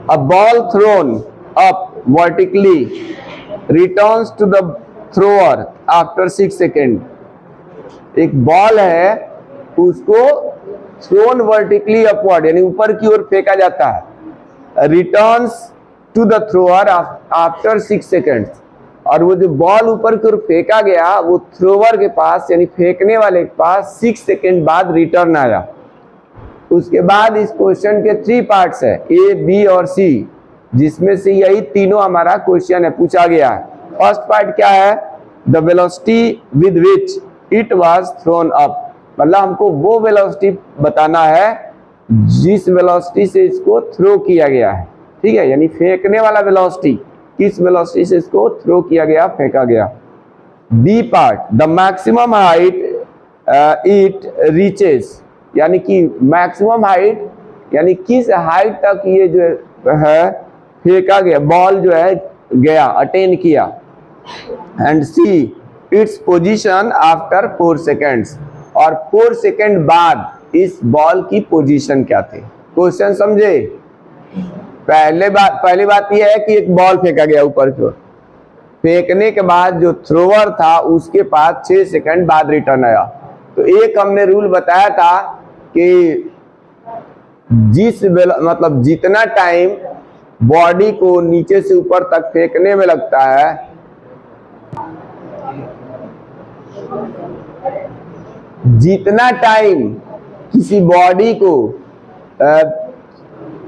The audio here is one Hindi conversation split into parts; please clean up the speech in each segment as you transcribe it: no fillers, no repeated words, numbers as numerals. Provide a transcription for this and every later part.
A ball thrown up vertically returns to the thrower after 6 second. एक बॉल है, उसको थ्रोन वर्टिकली अपवर्ड यानी ऊपर की ओर फेंका जाता है, returns to the thrower after 6 seconds, और वो जो बॉल ऊपर की ओर फेंका गया वो थ्रोवर के पास यानी फेंकने वाले के पास 6 सेकेंड बाद रिटर्न आया। उसके बाद इस क्वेश्चन के 3 पार्ट्स है, ए, बी और सी, जिसमें से यही तीनों हमारा क्वेश्चन है, पूछा गया है। फर्स्ट पार्ट क्या है? The velocity with which it was thrown up, मतलब हमको वो वेलोसिटी बताना है जिस वेलोसिटी से इसको थ्रो किया गया है। ठीक है, यानी फेंकने वाला वेलोसिटी, किस वेलोसिटी से इसको थ्रो किया गया, फेंका गया। B part, the maximum height it reaches, यानी कि मैक्सिमम हाइट यानी किस हाइट तक ये जो है फेंका गया, बॉल जो है गया, अटेन किया। And see its position after 4 seconds, और 4 सेकेंड बाद इस बॉल की पोजीशन क्या थी। क्वेश्चन समझे? पहली बात यह है कि एक बॉल फेंका गया ऊपर की ओर, फेंकने के बाद जो थ्रोवर था उसके पास 6 सेकंड बाद रिटर्न आया। तो एक हमने रूल बताया था कि मतलब जितना टाइम बॉडी को नीचे से ऊपर तक फेंकने में लगता है, जितना टाइम किसी बॉडी को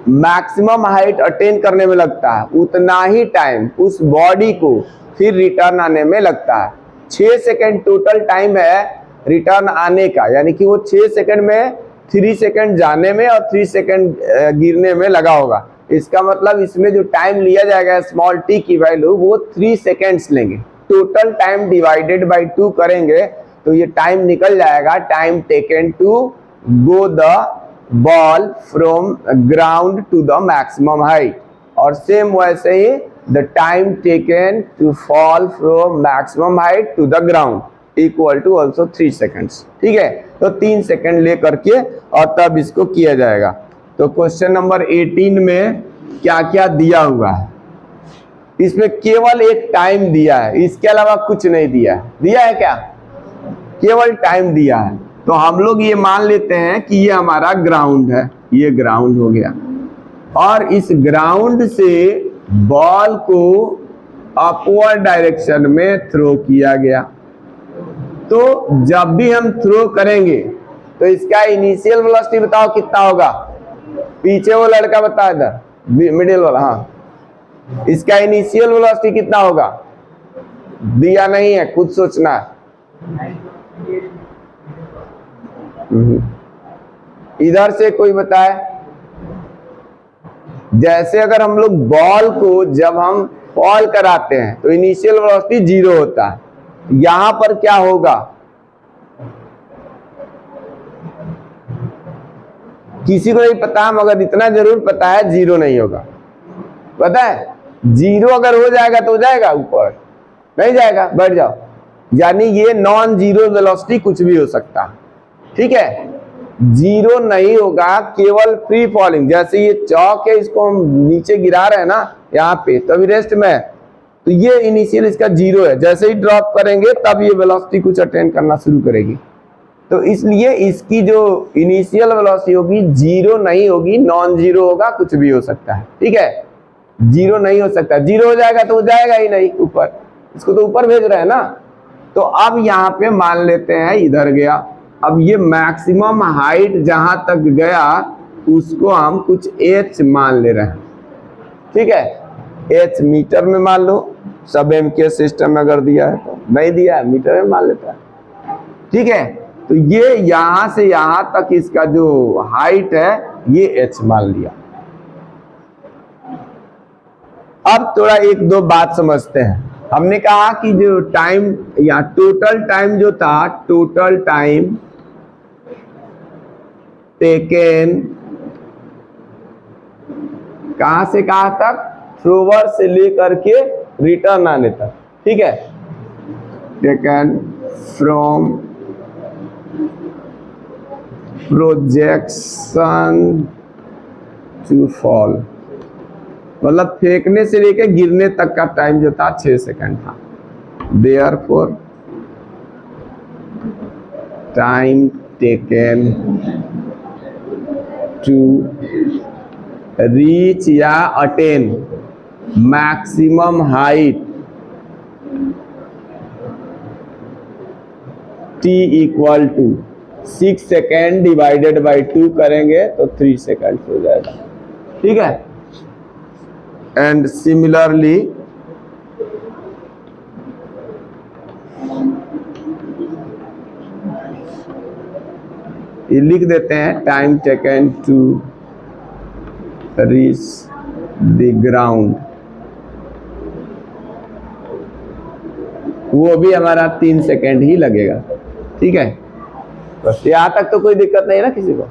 मैक्सिमम हाइट अटेन करने में लगता है, उतना ही टाइम उस बॉडी को फिर रिटर्न आने में लगता है। 6 सेकंड टोटल टाइम है रिटर्न आने का, यानी कि वो 6 सेकंड में 3 सेकंड जाने में और 3 सेकंड गिरने में लगा होगा। इसका मतलब इसमें जो टाइम लिया जाएगा स्मॉल टी की वैल्यू वो 3 सेकेंड्स लेंगे। टोटल टाइम डिवाइडेड बाई 2 करेंगे तो ये टाइम निकल जाएगा, time taken to go the ball from ground to the maximum height, और सेम वैसे ही the time taken to fall from maximum height to the ground equal to also 3 seconds. ठीक है, तो 3 सेकेंड ले करके और तब इसको किया जाएगा। तो क्वेश्चन नंबर 18 में क्या क्या दिया हुआ है, इसमें केवल एक टाइम दिया है, इसके अलावा कुछ नहीं दिया है। दिया है क्या? केवल टाइम दिया है। तो हम लोग ये मान लेते हैं कि ये हमारा ग्राउंड है, ये ग्राउंड हो गया, और इस ग्राउंड से बॉल को अपवर्ड डायरेक्शन में थ्रो किया गया। तो जब भी हम थ्रो करेंगे तो इसका इनिशियल वेलोसिटी बताओ कितना होगा? पीछे वो लड़का बता, इधर मिडिल वाला, हाँ, इसका इनिशियल वेलोसिटी कितना होगा? दिया नहीं है, खुद सोचना है। इधर से कोई बताए। जैसे अगर हम लोग बॉल को जब हम फॉल कराते हैं तो इनिशियल वेलोसिटी 0 होता है, यहां पर क्या होगा? किसी को नहीं पता, मगर इतना जरूर पता है 0 नहीं होगा। पता है 0 अगर हो जाएगा तो हो जाएगा, ऊपर नहीं जाएगा, बैठ जाओ। यानी ये नॉन जीरो वेलोसिटी कुछ भी हो सकता है। ठीक है, 0 नहीं होगा, केवल फ्री फॉलिंग। जैसे ये चौक है, इसको हम नीचे गिरा रहे हैं ना यहाँ पे, तो अभी रेस्ट में है, तो ये इनिशियल इसका 0 है। जैसे ही ड्रॉप करेंगे तब ये वेलोसिटी कुछ अटेन करना शुरू करेगी। तो इसलिए इसकी जो इनिशियल वेलोसिटी होगी 0 नहीं होगी, नॉन जीरो होगा, कुछ भी हो सकता है। ठीक है, 0 नहीं हो सकता। 0 हो जाएगा तो हो जाएगा ही नहीं ऊपर, इसको तो ऊपर भेज रहे हैं ना। तो अब यहाँ पे मान लेते हैं इधर गया, अब ये मैक्सिमम हाइट जहां तक गया उसको हम कुछ h मान ले रहे हैं। ठीक है, h मीटर में मान लो, सब MK सिस्टम में अगर दिया है तो, नहीं दिया है मीटर में मान लेता है। ठीक है, तो ये यहां से यहां तक इसका जो हाइट है ये h मान लिया। अब थोड़ा एक दो बात समझते हैं। हमने कहा कि जो टाइम या टोटल टाइम जो था, टोटल टाइम टेकन कहां से कहां तक? थ्रोवर से लेकर के रिटर्न आने तक। ठीक है, taken from projection to fall, मतलब फेंकने से लेके गिरने तक का टाइम जो था 6 सेकंड था। Therefore time taken to reach या attain maximum height t equal to 6 second divided by 2 करेंगे तो 3 सेकेंड हो जाएगा। ठीक है, एंड सिमिलरली ये लिख देते हैं time taken to reach the ground, वो भी हमारा 3 सेकेंड ही लगेगा। ठीक है, बस यहां तक तो कोई दिक्कत नहीं है ना किसी को।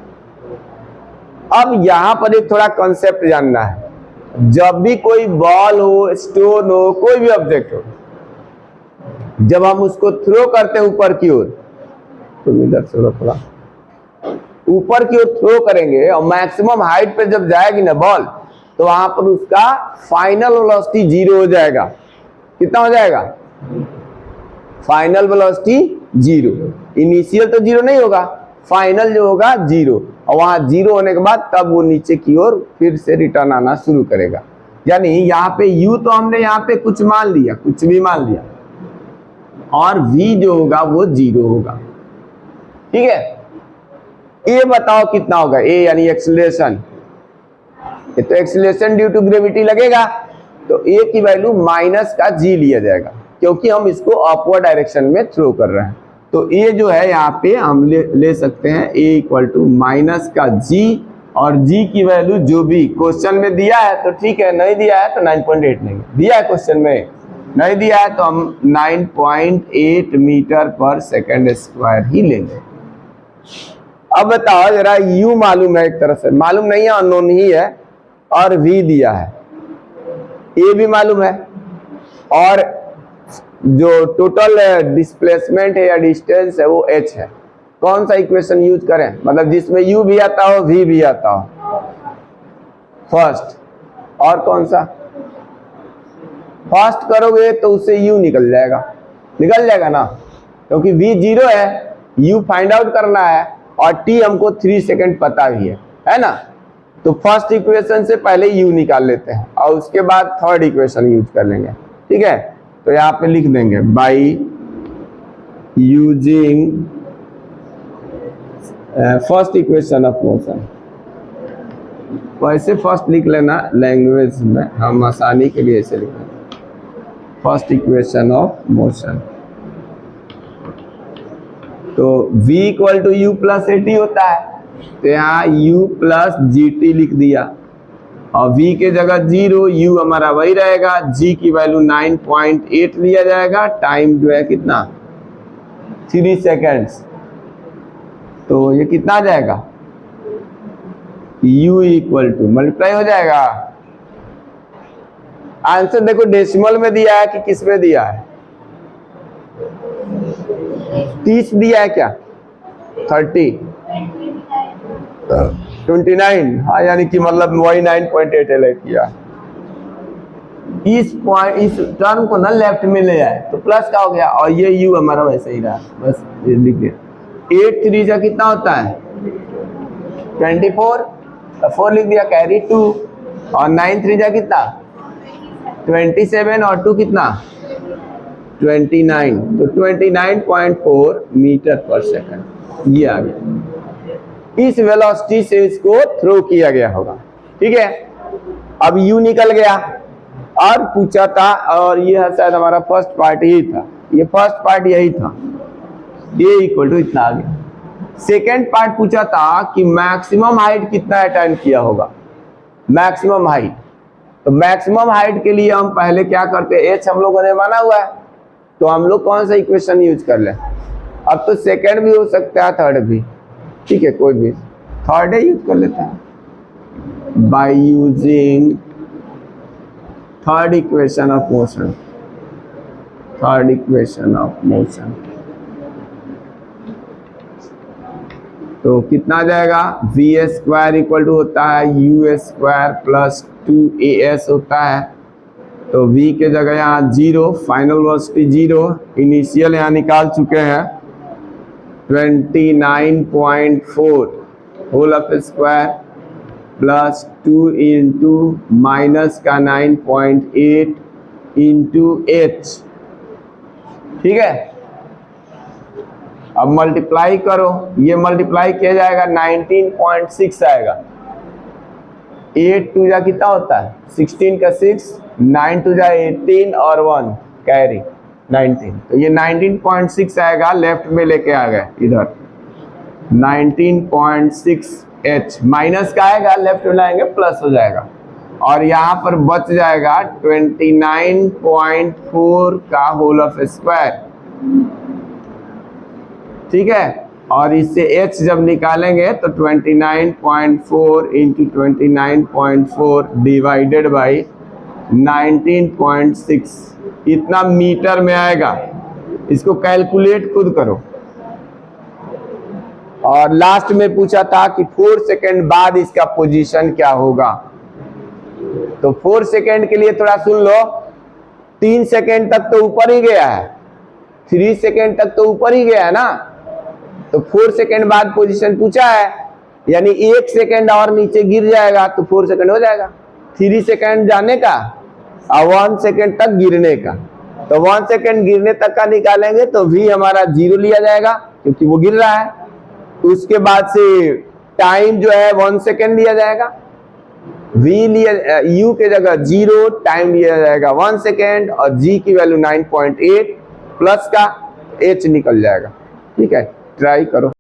अब यहां पर एक थोड़ा कॉन्सेप्ट जानना है। जब भी कोई बॉल हो, स्टोन हो, कोई भी ऑब्जेक्ट हो, जब हम उसको थ्रो करते हैं ऊपर की ओर, तो इधर से थोड़ा ऊपर की ओर थ्रो करेंगे और मैक्सिमम हाइट पे जब जाएगी ना बॉल, तो वहां पर उसका फाइनल वेलोसिटी 0 हो जाएगा। कितना हो जाएगा? Final velocity 0। इनिशियल तो 0 नहीं होगा, फाइनल जो होगा 0, और वहां 0 होने के बाद तब वो नीचे की ओर फिर से रिटर्न आना शुरू करेगा। यानी यहाँ पे u तो हमने यहाँ पे कुछ मान लिया, कुछ भी मान लिया, और v जो होगा वो 0 होगा। ठीक है, ये बताओ कितना होगा a यानी एक्सीलरेशन। तो एक्सीलरेशन ड्यू टू ग्रेविटी लगेगा, तो a की वैल्यू माइनस का g लिया जाएगा, क्योंकि हम इसको अपवर्ड डायरेक्शन में थ्रो कर रहे हैं। तो a जो है यहाँ पे हम ले सकते हैं a इक्वल टू माइनस का g, और g की वैल्यू जो भी क्वेश्चन में दिया है तो ठीक है, नहीं दिया है तो 9.8 लेंगे। दिया है क्वेश्चन में, नहीं दिया है तो हम 9.8 मीटर पर सेकेंड स्क्वायर ही लेंगे। अब बताओ जरा, u मालूम है, एक तरह से मालूम नहीं है, अननोन ही है, और v दिया है, a भी मालूम है, और जो टोटल डिस्प्लेसमेंट है या डिस्टेंस है वो h है। कौन सा इक्वेशन यूज करें, मतलब जिसमें u भी आता हो v भी आता हो? फर्स्ट। और कौन सा? फर्स्ट करोगे तो उससे u निकल जाएगा ना, क्योंकि v 0 है, u फाइंड आउट करना है, और t हमको 3 सेकंड पता भी है ना। तो फर्स्ट इक्वेशन से पहले u निकाल लेते हैं और उसके बाद थर्ड इक्वेशन यूज कर लेंगे। ठीक है, तो यहाँ पे लिख देंगे by using first equation of motion. वैसे फर्स्ट लिख लेना लैंग्वेज में, हम आसानी के लिए ऐसे लिखेंगे, फर्स्ट इक्वेशन ऑफ मोशन। तो v equal to u plus at होता है, तो यहाँ u प्लस gt लिख दिया, और v के जगह 0, u हमारा वही रहेगा, g की वैल्यू 9.8 लिया जाएगा, टाइम जो है कितना 3 सेकेंड्स। तो ये कितना आ जाएगा? u इक्वल टू मल्टीप्लाई हो जाएगा। आंसर देखो डेसिमल में दिया है कि किस में दिया है? 30 दिया है क्या? 30 29, हाँ, यानी कि मतलब वही 9.8 एलेक्ट किया। इस टर्म को ना लेफ्ट में ले आए तो प्लस का हो गया, और ये u हमारा वैसे ही रहा, बस ये लिख दिया। 8 3 जा कितना होता है? 24, 4 लिख दिया, कैरी 2, और 9 3 जा कितना? 27, और 2 कितना? 29, तो 29.4 मीटर पर सेकंड ये आ गया। इस वेलोसिटी से इसको थ्रो किया गया होगा। ठीक है, अब u निकल गया, और पूछा था, और ये शायद हमारा फर्स्ट पार्ट यही था, ये फर्स्ट पार्ट यही था, a इक्वल टू इतना आ गया। सेकेंड पार्ट पूछा था कि मैक्सिमम हाइट कितना अटेन किया होगा, मैक्सिमम हाइट। तो मैक्सिमम हाइट के लिए हम पहले क्या करते हैं, h हम लोगों ने माना हुआ है, तो हम लोग कौन सा इक्वेशन यूज कर ले? अब तो सेकेंड भी हो सकता है, थर्ड भी, ठीक है, कोई भी, थर्ड यूज कर लेते हैं by using third equation of motion. Third equation of motion, तो तो कितना आ जाएगा, वी स्क्वायर इक्वल टू होता है यू स्क्वायर प्लस 2as होता है। तो v के जगह यहाँ 0, फाइनल वेलोसिटी 0, इनिशियल यहाँ निकाल चुके हैं 29.4 whole of square plus 2 into minus का 9.8 इंटू h। ठीक है, अब मल्टीप्लाई करो, ये मल्टीप्लाई किया जाएगा 19.6 आएगा। 8 टू जा कितना होता है 16 का 6, 9 टू जा 18 और 1 कैरी 19, तो ये 19.6 आएगा। लेफ्ट में लेके आ गए इधर 19.6h माइनस का आएगा, लेफ्ट में लाएंगे प्लस हो जाएगा, और यहाँ पर बच जाएगा 29.4 का होल ऑफ स्क्वायर। ठीक है, और इससे h जब निकालेंगे तो 29.4 इंटू 29.4 डिवाइडेड बाई 19.6 इतना मीटर में आएगा। इसको कैलकुलेट खुद करो। और लास्ट में पूछा था कि 4 सेकंड बाद इसका पोजीशन क्या होगा, तो 4 सेकंड के लिए थोड़ा सुन लो। 3 सेकंड तक तो ऊपर ही गया है, 3 सेकंड तक तो ऊपर ही गया है ना, तो 4 सेकंड बाद पोजीशन पूछा है, यानी 1 सेकंड और नीचे गिर जाएगा तो 4 सेकंड हो जाएगा। 3 सेकंड जाने का और 1 सेकंड तक गिरने का, तो 1 सेकंड गिरने तक का निकालेंगे तो v हमारा 0 लिया जाएगा क्योंकि वो गिर रहा है। उसके बाद से टाइम जो है 1 सेकंड लिया जाएगा, v लिया u के जगह 0, टाइम लिया जाएगा 1 सेकंड और g की वैल्यू 9.8 प्लस का h निकल जाएगा। ठीक है, ट्राई करो।